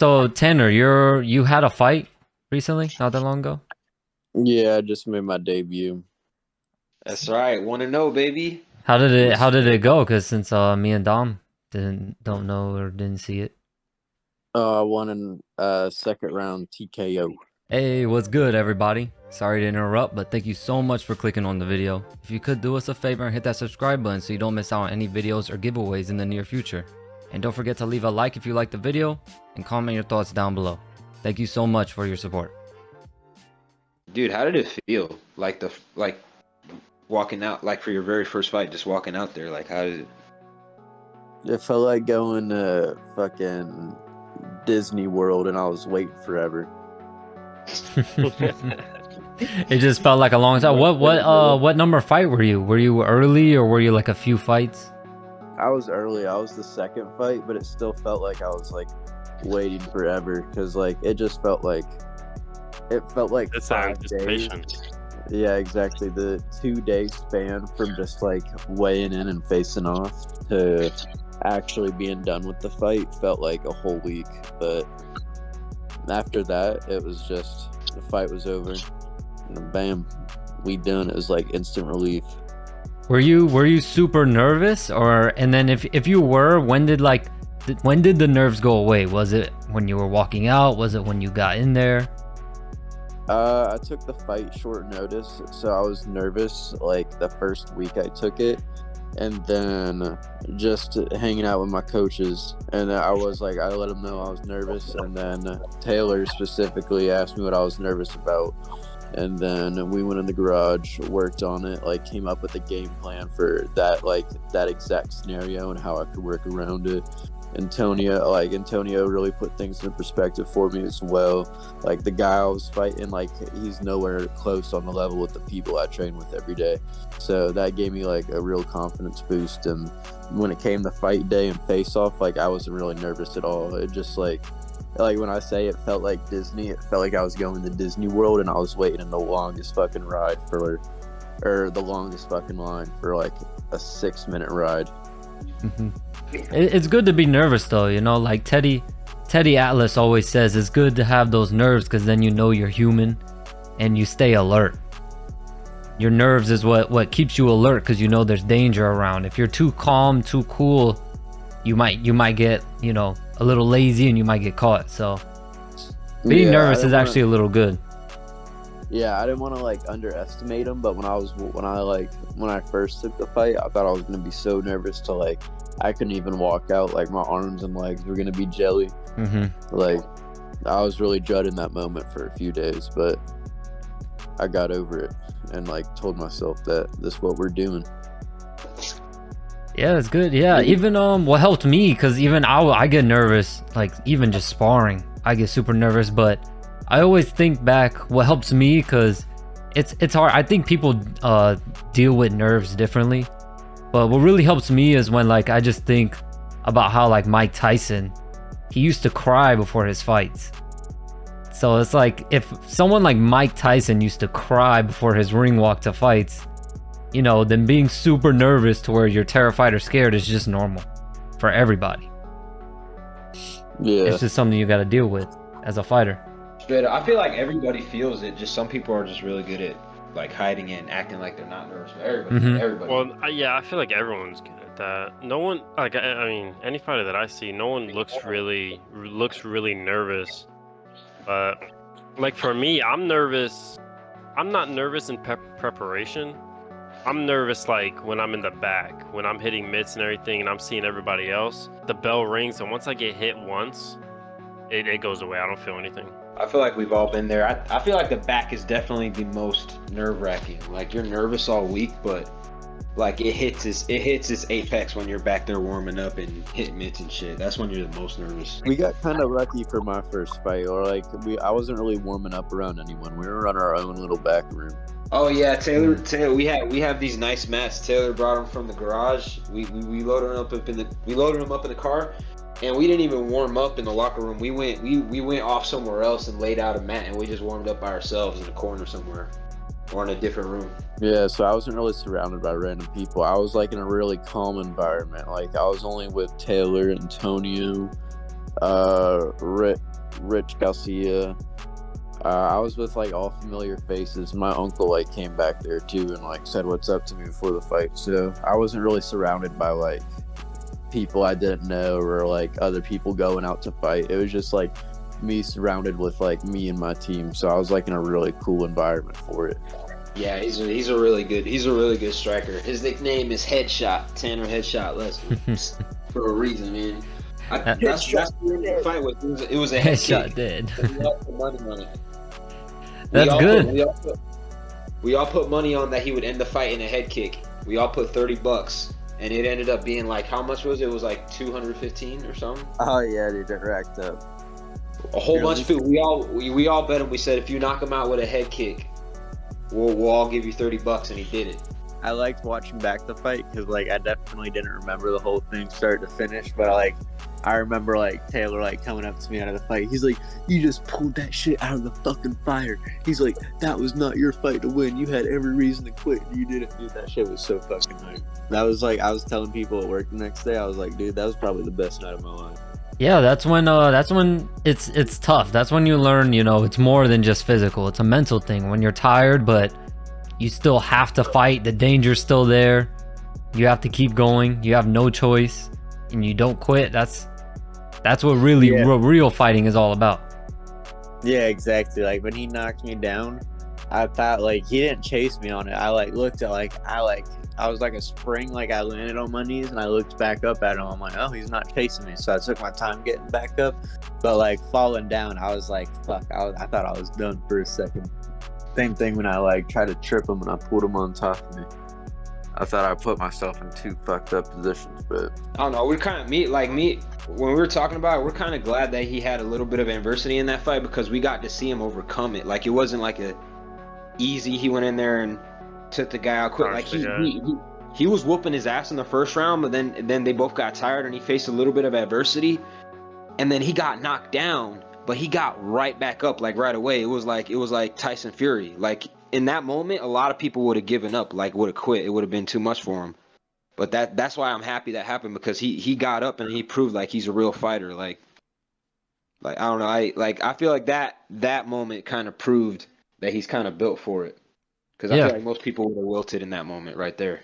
So Tanner, you had a fight recently, not that long ago. Yeah, I just made my debut. That's right. Want to know, baby? How Yes, did sir. it go? Because since me and Dom don't know or didn't see it. I won in second round TKO. Hey, what's good, everybody? Sorry to interrupt, but thank you so much for clicking on the video. If you could do us a favor and hit that subscribe button so you don't miss out on any videos or giveaways in the near future. And don't forget to leave a like if you like the video and comment your thoughts down below. Thank you so much for your support. Dude, how did it feel? Like walking out, like for your very first fight, just walking out there. Like, how did it? It felt like going to fucking Disney World and I was waiting forever. It just felt like a long time. What number fight were you? Were you early or were you like a few fights? I was early. I was the second fight, but it still felt like I was like waiting forever because like it felt like It's 5 days. anticipation. Yeah, exactly. The 2 day span from just like weighing in and facing off to actually being done with the fight felt like a whole week. But after that, it was just the fight was over, and bam, we done. It was like instant relief. Were you super nervous or and then if you were, when did the nerves go away? Was it when you were walking out? Was it when you got in there? I took the fight short notice, so I was nervous like the first week I took it, and then just hanging out with my coaches, and I was like, I let them know I was nervous, and then Taylor specifically asked me what I was nervous about, and then we went in the garage, worked on it, like came up with a game plan for that, like that exact scenario and how I could work around it. Antonio really put things into perspective for me as well. Like the guy I was fighting, like he's nowhere close on the level with the people I train with every day. So that gave me like a real confidence boost. And when it came to fight day and face off, like I wasn't really nervous at all. It just like when I say it felt like Disney, it felt like I was going to Disney World and I was waiting in the longest fucking ride for, or the longest fucking line for like a 6 minute ride. It's good to be nervous though, you know, like Teddy Atlas always says it's good to have those nerves because then you know you're human and you stay alert. Your nerves is what keeps you alert because you know there's danger around. If you're too calm, too cool, you might get, you know, a little lazy and you might get caught. So being nervous is actually a little good. Yeah, I didn't want to like underestimate him, but when I first took the fight, I thought I was gonna be so nervous to like I couldn't even walk out. Like my arms and legs were gonna be jelly. Like I was really dreading that moment for a few days, but I got over it and like told myself that this is what we're doing. Yeah, it's good. Yeah, even what helped me, because even I get nervous, like even just sparring, I get super nervous. But I always think back what helps me, because it's hard. I think people deal with nerves differently, but what really helps me is when like I just think about how like Mike Tyson, he used to cry before his fights. So it's like if someone like Mike Tyson used to cry before his ring walk to fights, you know, then being super nervous to where you're terrified or scared is just normal for everybody. Yeah, It's just something you got to deal with as a fighter. Straight up, I feel like everybody feels it. Just some people are just really good at like hiding it and acting like they're not nervous. But everybody. Well, yeah, I feel like everyone's good at that. No one, like, I mean, any fighter that I see, no one looks really nervous. But like for me, I'm nervous. I'm not nervous in preparation. I'm nervous like when I'm in the back, when I'm hitting mitts and everything, and I'm seeing everybody else. The bell rings, and once I get hit once, it goes away. I don't feel anything. I feel like we've all been there. I feel like the back is definitely the most nerve-wracking. Like you're nervous all week, but like it hits its apex when you're back there warming up and hitting mitts and shit. That's when you're the most nervous. we got kind of lucky for my first fight, or like I wasn't really warming up around anyone. We were on our own little back room. Oh yeah, Taylor. We have these nice mats. Taylor brought them from the garage. We loaded them up in the car, and we didn't even warm up in the locker room. We went off somewhere else and laid out a mat, and we just warmed up by ourselves in a corner somewhere, or in a different room. Yeah, so I wasn't really surrounded by random people. I was like in a really calm environment. Like I was only with Taylor, Antonio, Rich Garcia. I was with like all familiar faces. My uncle like came back there too and like said what's up to me before the fight. So I wasn't really surrounded by like people I didn't know or like other people going out to fight. It was just like me surrounded with like me and my team. So I was like in a really cool environment for it. Yeah, he's a really good striker. His nickname is Headshot, Tanner Headshot Leslie, for a reason, man. That's the fight was. It was a head Headshot kick. dead. And we all put money on it. That's good. We all put money on that he would end the fight in a head kick. We all put $30, and it ended up being like, how much was it? It was like 215 or something. Oh yeah, dude, that racked up. A whole bunch of food. We all bet him. We said if you knock him out with a head kick, we'll all give you $30, and he did it. I liked watching back the fight because like I definitely didn't remember the whole thing start to finish, but I remember like Taylor like coming up to me out of the fight. He's like, "You just pulled that shit out of the fucking fire." He's like, "That was not your fight to win. You had every reason to quit. You didn't." Dude, that shit was so fucking nice. That was like I was telling people at work the next day. I was like, "Dude, that was probably the best night of my life." Yeah, that's when it's tough. That's when you learn, it's more than just physical. It's a mental thing. When you're tired, but you still have to fight. The danger's still there. You have to keep going. You have no choice, and you don't quit. That's what really real fighting is all about. Yeah, exactly. Like when he knocked me down, I thought like he didn't chase me on it. I like looked at I was like a spring, like I landed on my knees and I looked back up at him. I'm like, oh, he's not chasing me. So I took my time getting back up, but like falling down, I was like, fuck. I thought I was done for a second. Same thing when I like tried to trip him and I pulled him on top of me. I thought I put myself in two fucked up positions, but I don't know. We're kind of when we were talking about it, we're kind of glad that he had a little bit of adversity in that fight because we got to see him overcome it. Like it wasn't like a easy. He went in there and took the guy out quick. Like he was whooping his ass in the first round, but then they both got tired and he faced a little bit of adversity, and then he got knocked down, but he got right back up like right away. It was like Tyson Fury. Like in that moment, a lot of people would have given up, like would have quit. It would have been too much for him. But that's why I'm happy that happened because he got up and he proved like he's a real fighter. Like I don't know. I feel like that moment kind of proved that he's kind of built for it. Because I feel like most people would have wilted in that moment right there.